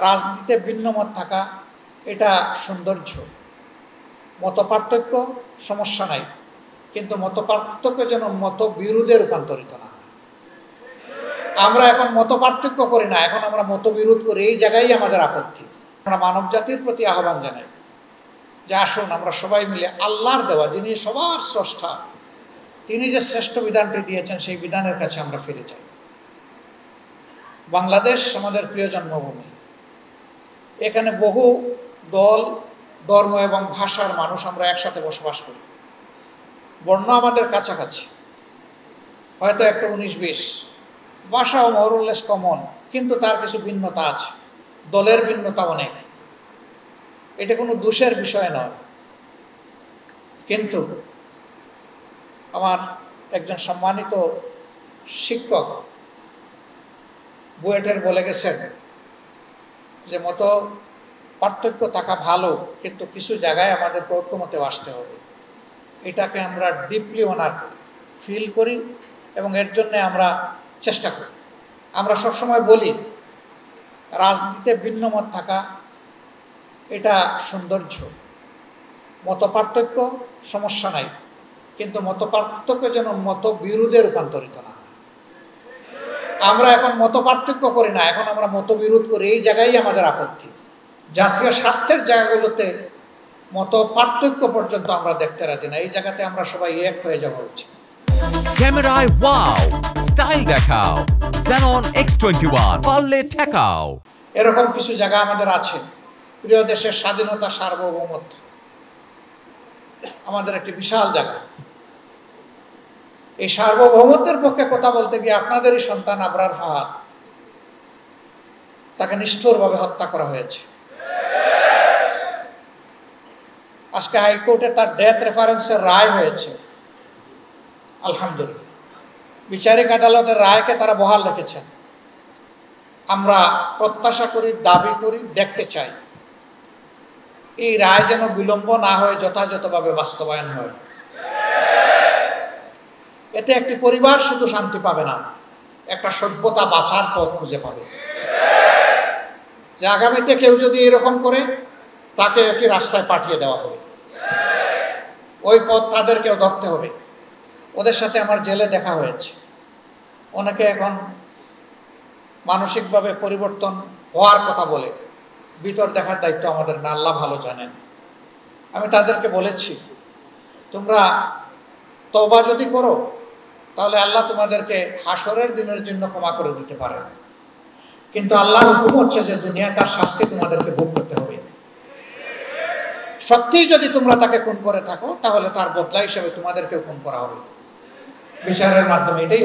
রাজনীতিতে ভিন্ন মত থাকা এটা সৌন্দর্য। মতপার্থক্য সমস্যা নাই, কিন্তু মতপার্থক্য যেন মতবিরোধে রূপান্তরিত না হয়। আমরা এখন মতপার্থক্য করি না, এখন আমরা মতবিরোধ করি। এই জায়গায় আমাদের আপত্তি। আমরা মানব জাতির প্রতি আহ্বান জানাই যে আসুন আমরা সবাই মিলে আল্লাহর দেওয়া, যিনি সবার স্রষ্টা, তিনি যে শ্রেষ্ঠ বিধানটি দিয়েছেন সেই বিধানের কাছে আমরা ফিরে যাই। বাংলাদেশ আমাদের প্রিয় জন্মভূমি। এখানে বহু দল, ধর্ম এবং ভাষার মানুষ আমরা একসাথে বসবাস করি। বর্ণ আমাদের কাছাকাছি, হয়তো একটা 19-20, ভাষাও মোরলেস কমন, কিন্তু তার কিছু ভিন্নতা আছে। দলের ভিন্নতা অনেক, এটা কোনো দোষের বিষয় নয়। কিন্তু আমার একজন সম্মানিত শিক্ষক বুয়েটের বলে গেছেন যে মত পার্থক্য থাকা ভালো, কিন্তু কিছু জায়গায় আমাদেরকে ঐক্যমতে আসতে হবে। এটাকে আমরা ডিপলি অনার করি, ফিল করি এবং এর জন্য আমরা চেষ্টা করি। আমরা সবসময় বলি রাজনীতিতে ভিন্ন মত থাকা এটা সৌন্দর্য। মতপার্থক্য সমস্যা নাই, কিন্তু মতপার্থক্য যেন মতবিরোধে রূপান্তরিত না হয়। আমরা এখন মতপার্থক্য করি না, এখন আমরা মতবিরোধ করি। এই জায়গায় আমাদের আপত্তি। জাতীয় স্বার্থের জায়গাগুলোতে মতপার্থক্য পর্যন্ত আমরা দেখতে রাজি না। এই জায়গাতে আমরা সবাই এক হয়ে যাওয়া উচিত। ক্যামেরায় ওয়াও, স্টাইল দেখাও, Xenon X21 পারলে ঠেকাও। এরকম কিছু জায়গা আমাদের আছে। প্রিয় দেশের স্বাধীনতা, সার্বভৌমত্ব আমাদের একটি বিশাল জায়গা। এই সার্বভৌমত্বের পক্ষে কথা বলতে গিয়ে আপনাদেরই সন্তান আবরার ফাহাদ, তাকে নিষ্ঠুরভাবে হত্যা করা হয়েছে। আজকে হাইকোর্টে তার ডেথ রেফারেন্সের রায় হয়েছে। আলহামদুলিল্লাহ, বিচারিক আদালতের রায়কে তারা বহাল রেখেছেন। আমরা প্রত্যাশা করি, দাবি করি, দেখতে চাই এই রায় যেন বিলম্ব না হয়ে যথাযথভাবে বাস্তবায়ন হয়। এতে একটি পরিবার শুধু শান্তি পাবে না, একটা সভ্যতা বাঁচার পথ খুঁজে পাবে। যে আগামীতে কেউ যদি এরকম করে, তাকে একই রাস্তায় পাঠিয়ে দেওয়া হবে। ওই পথ তাদেরকেও ধরতে হবে। ওদের সাথে আমার জেলে দেখা হয়েছে। অনেকে এখন মানসিকভাবে পরিবর্তন হওয়ার কথা বলে, ভিতর দেখার দায়িত্ব আমাদের না, আল্লাহ ভালো জানেন। আমি তাদেরকে বলেছি, তোমরা তওবা যদি করো তাহলে আল্লাহ তোমাদেরকে হাসরের দিনের জন্য ক্ষমা করে দিতে পারেন, কিন্তু আল্লাহর হুকুম হচ্ছে যে দুনিয়ায় তার শাস্তি তোমাদেরকে ভোগ করতে হবে। সত্যিই যদি তোমরা তাকে খুন করে থাকো, তাহলে তার বদলা হিসেবে তোমাদেরকেও খুন করা হবে বিচারের মাধ্যমে। এটাই